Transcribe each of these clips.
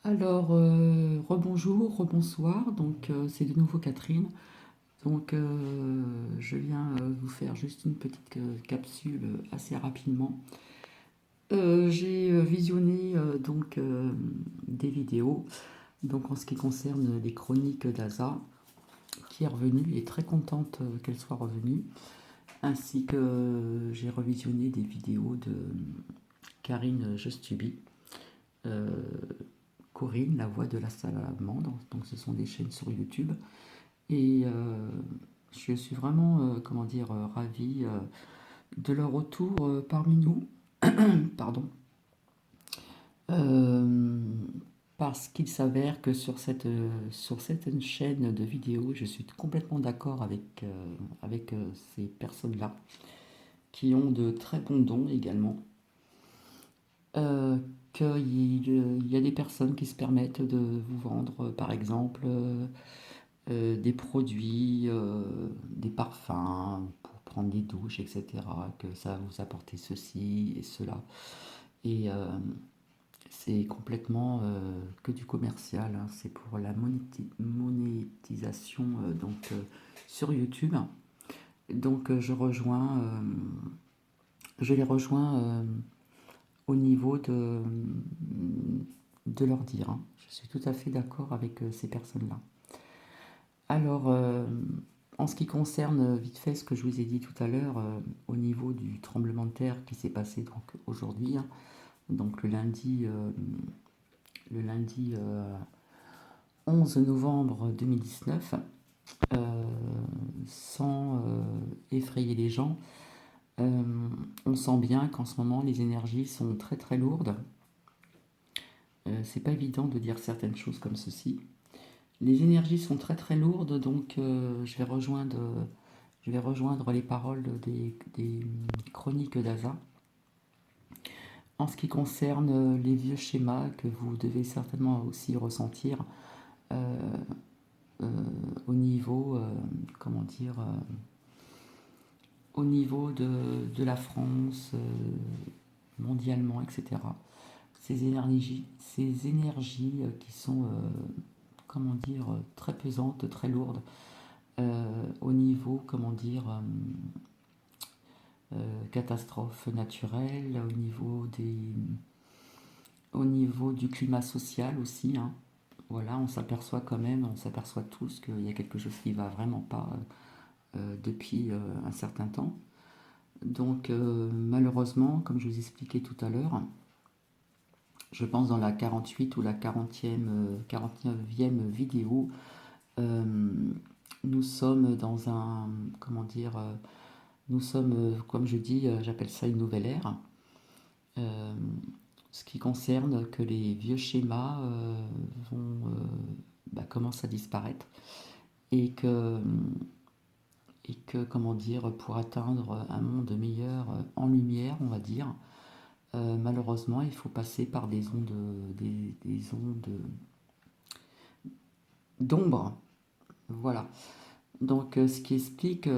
Alors, rebonjour, rebonsoir, donc c'est de nouveau Catherine. Donc, je viens vous faire juste une petite capsule assez rapidement. J'ai visionné des vidéos, donc en ce qui concerne les chroniques d'Aza, qui est revenue et très contente qu'elle soit revenue, ainsi que j'ai revisionné des vidéos de Karine Justubi. euh, Corinne, la voix de la salamandre. Donc ce sont des chaînes sur YouTube. Et je suis vraiment, ravie de leur retour parmi nous. Pardon. Euh, Parce qu'il s'avère que sur cette chaîne de vidéos, je suis complètement d'accord avec ces personnes-là, qui ont de très bons dons également. Euh, qu'il y a des personnes qui se permettent de vous vendre, par exemple, des produits, des parfums pour prendre des douches, etc. Que ça va vous apporter ceci et cela. Et c'est complètement que du commercial, hein. C'est pour la monétisation sur YouTube. Donc je les rejoins au niveau de leur dire, hein. Je suis tout à fait d'accord avec ces personnes-là. Alors, en ce qui concerne vite fait ce que je vous ai dit tout à l'heure, au niveau du tremblement de terre qui s'est passé donc aujourd'hui, hein, donc le lundi 11 novembre 2019, euh, sans effrayer les gens, euh, on sent bien qu'en ce moment les énergies sont très très lourdes. C'est pas évident de dire certaines choses comme ceci. Les énergies sont très très lourdes, donc je vais rejoindre les paroles des chroniques d'Aza. En ce qui concerne les vieux schémas que vous devez certainement aussi ressentir euh, euh, au niveau, comment dire, au niveau de la France, mondialement, etc. Ces énergies qui sont, comment dire, très pesantes, très lourdes, au niveau, comment dire, catastrophes naturelles, au niveau du climat social aussi, hein. Voilà, on s'aperçoit tous qu'il y a quelque chose qui va vraiment pas depuis un certain temps. Donc malheureusement, comme je vous expliquais tout à l'heure, je pense dans la 48 ou la 49e vidéo, euh, nous sommes dans un, comment dire, nous sommes, comme je dis, j'appelle ça une nouvelle ère. Euh, Ce qui concerne que les vieux schémas commencent à disparaître et comment dire, pour atteindre un monde meilleur en lumière, on va dire, malheureusement, il faut passer par des ondes d'ombre. Voilà. Donc, ce qui explique,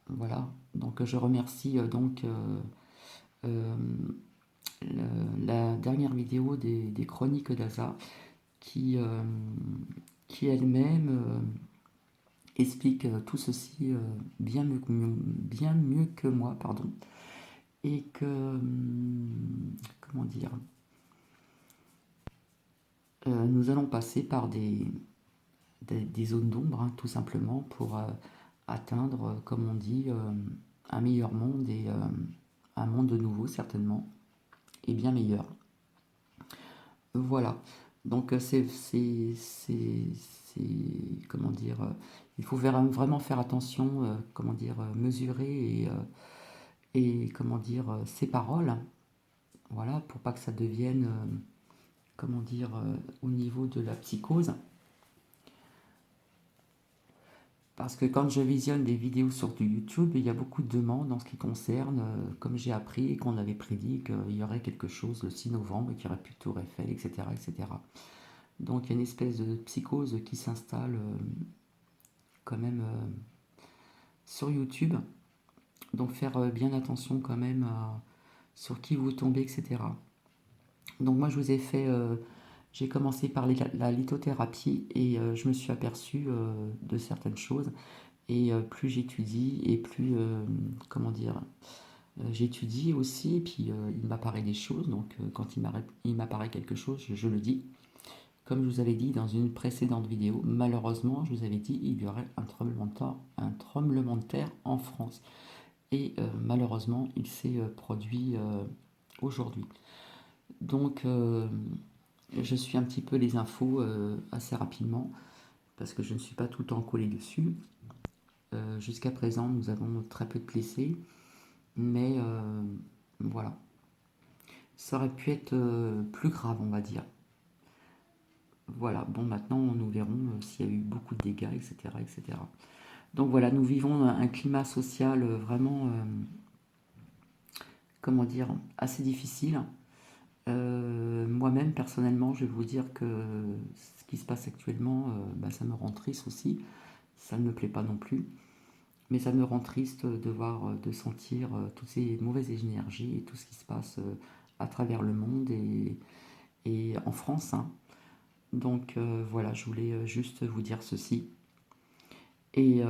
voilà. Donc, je remercie euh, la dernière vidéo des chroniques d'Aza qui, qui elle-même explique tout ceci bien mieux que moi, pardon. Et que, comment dire, nous allons passer par des zones d'ombre, hein, tout simplement, pour atteindre, comme on dit, un meilleur monde et un monde nouveau, certainement, et bien meilleur. Voilà. Donc, comment dire, il faut vraiment faire attention, comment dire, mesurer et comment dire, ses paroles, voilà, pour pas que ça devienne, comment dire, au niveau de la psychose. Parce que quand je visionne des vidéos sur du YouTube, il y a beaucoup de demandes en ce qui concerne, comme j'ai appris et qu'on avait prédit qu'il y aurait quelque chose le 6 novembre, qu'il y aurait plus de Tour Eiffel, etc., etc. Donc il y a une espèce de psychose qui s'installe quand même sur YouTube. Donc faire bien attention quand même sur qui vous tombez, etc. Donc moi J'ai commencé par la lithothérapie et je me suis aperçu de certaines choses. Et plus j'étudie et plus, comment dire, j'étudie aussi, et puis il m'apparaît des choses. Donc quand il m'apparaît quelque chose, je le dis. Comme je vous avais dit dans une précédente vidéo, malheureusement, je vous avais dit il y aurait un tremblement de terre en France. Et malheureusement, il s'est produit aujourd'hui. Donc, je suis un petit peu les infos assez rapidement parce que je ne suis pas tout le temps collé dessus. Jusqu'à présent, nous avons très peu de blessés, mais voilà. Ça aurait pu être plus grave, on va dire. Voilà, bon, maintenant, nous verrons s'il y a eu beaucoup de dégâts, etc., etc. Donc voilà, nous vivons un climat social vraiment, comment dire, assez difficile. Moi-même, personnellement, je vais vous dire que ce qui se passe actuellement, bah, ça me rend triste aussi. Ça ne me plaît pas non plus. Mais ça me rend triste de voir, de sentir toutes ces mauvaises énergies et tout ce qui se passe à travers le monde et en France, hein. Donc voilà, je voulais juste vous dire ceci. Et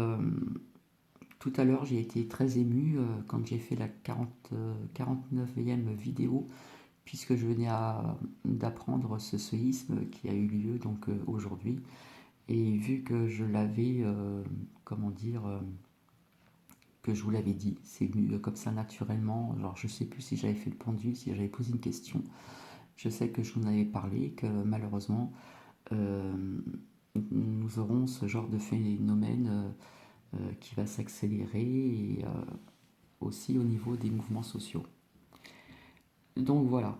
tout à l'heure, j'ai été très ému quand j'ai fait la 49e vidéo, puisque je venais d'apprendre ce séisme qui a eu lieu donc aujourd'hui. Et vu que je l'avais, comment dire, que je vous l'avais dit, c'est venu comme ça naturellement. Alors je sais plus si j'avais fait le pendu, si j'avais posé une question. Je sais que je vous en avais parlé, que malheureusement, euh, nous aurons ce genre de phénomène qui va s'accélérer et aussi au niveau des mouvements sociaux. Donc voilà.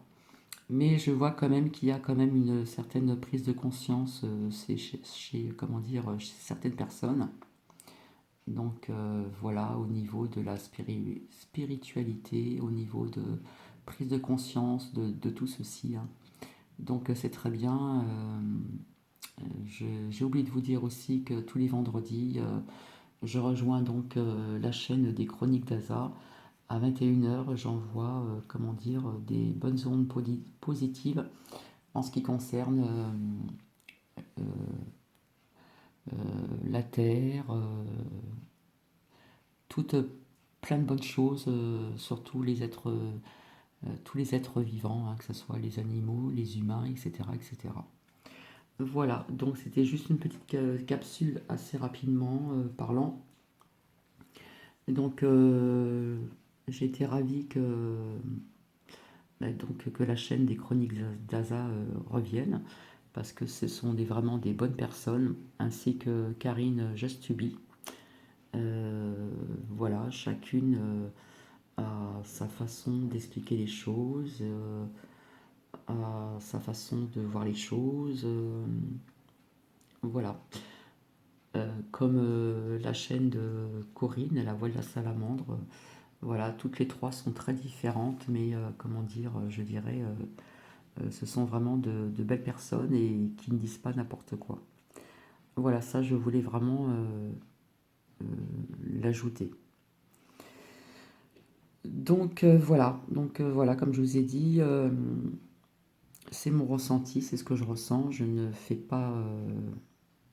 Mais je vois quand même qu'il y a quand même une certaine prise de conscience comment dire, chez certaines personnes. Donc voilà, au niveau de la spiritualité, au niveau de prise de conscience de tout ceci, hein. Donc c'est très bien. J'ai oublié de vous dire aussi que tous les vendredis, je rejoins donc la chaîne des Chroniques d'Aza. À 21 h, j'envoie, comment dire, des bonnes ondes positives en ce qui concerne euh, la Terre, toutes plein de bonnes choses, surtout tous les êtres vivants, hein, que ce soit les animaux, les humains, etc., etc. Voilà, donc c'était juste une petite capsule assez rapidement parlant. Donc j'ai été ravi que la chaîne des Chroniques d'Aza revienne, parce que ce sont vraiment des bonnes personnes, ainsi que Karine Jastubi. Voilà, chacune a sa façon d'expliquer les choses, a sa façon de voir les choses. Voilà. Comme la chaîne de Corinne, La Voix de la Salamandre. Voilà, toutes les trois sont très différentes, mais comment dire, je dirais, ce sont vraiment de belles personnes et qui ne disent pas n'importe quoi. Voilà, ça, je voulais vraiment l'ajouter. Donc voilà, comme je vous ai dit, c'est mon ressenti, c'est ce que je ressens. Je ne fais pas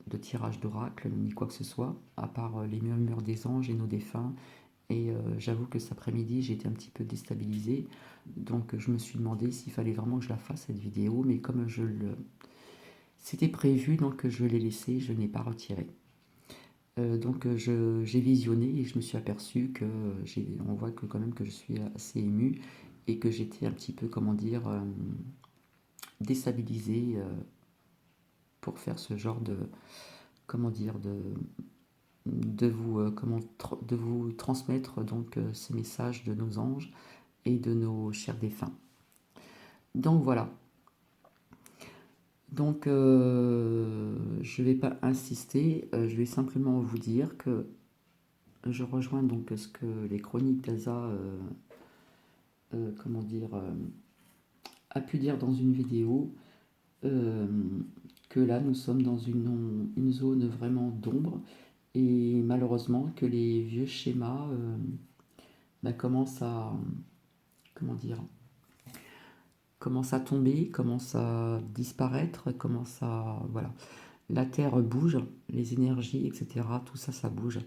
de tirage d'oracle ni quoi que ce soit, à part les murmures des anges et nos défunts. Et j'avoue que cet après-midi, j'étais un petit peu déstabilisée. Donc je me suis demandé s'il fallait vraiment que je la fasse cette vidéo, mais comme c'était prévu, donc je l'ai laissé, je n'ai pas retiré. Donc j'ai visionné et je me suis aperçu que on voit que quand même que je suis assez ému et que j'étais un petit peu, comment dire, déstabilisée pour faire ce genre de, comment dire, de vous transmettre donc ces messages de nos anges et de nos chers défunts. Donc voilà. Donc je ne vais pas insister, je vais simplement vous dire que je rejoins donc ce que les chroniques d'Aza, comment dire, a pu dire dans une vidéo, euh, que là nous sommes dans une zone vraiment d'ombre et malheureusement que les vieux schémas commencent à, comment dire, commence à tomber, commence à disparaître, commence à... Voilà. La Terre bouge, les énergies, etc. Tout ça, ça bouge.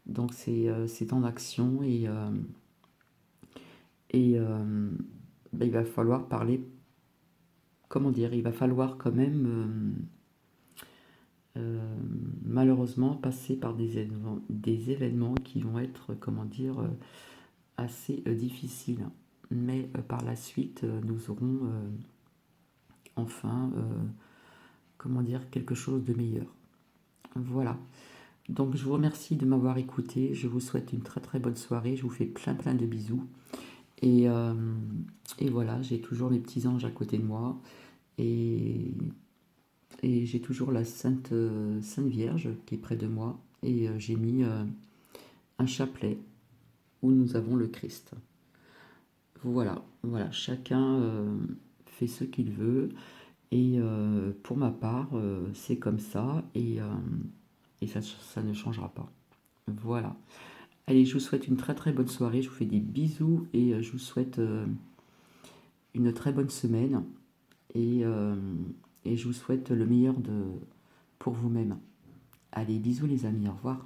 Donc c'est en action et ben, il va falloir parler, comment dire, il va falloir quand même malheureusement passer par des événements qui vont être, comment dire, assez difficiles. Mais par la suite, nous aurons enfin, comment dire, quelque chose de meilleur. Voilà. Donc je vous remercie de m'avoir écouté. Je vous souhaite une très très bonne soirée. Je vous fais plein plein de bisous. Et, euh, et voilà, j'ai toujours les petits anges à côté de moi. Et, et j'ai toujours la Sainte Vierge qui est près de moi. Et j'ai mis un chapelet où nous avons le Christ. Voilà, voilà, chacun fait ce qu'il veut. Et pour ma part, c'est comme ça. Et ça ne changera pas. Voilà. Allez, je vous souhaite une très très bonne soirée. Je vous fais des bisous et je vous souhaite une très bonne semaine. Et, euh, et je vous souhaite le meilleur pour vous-même. Allez, bisous les amis, au revoir.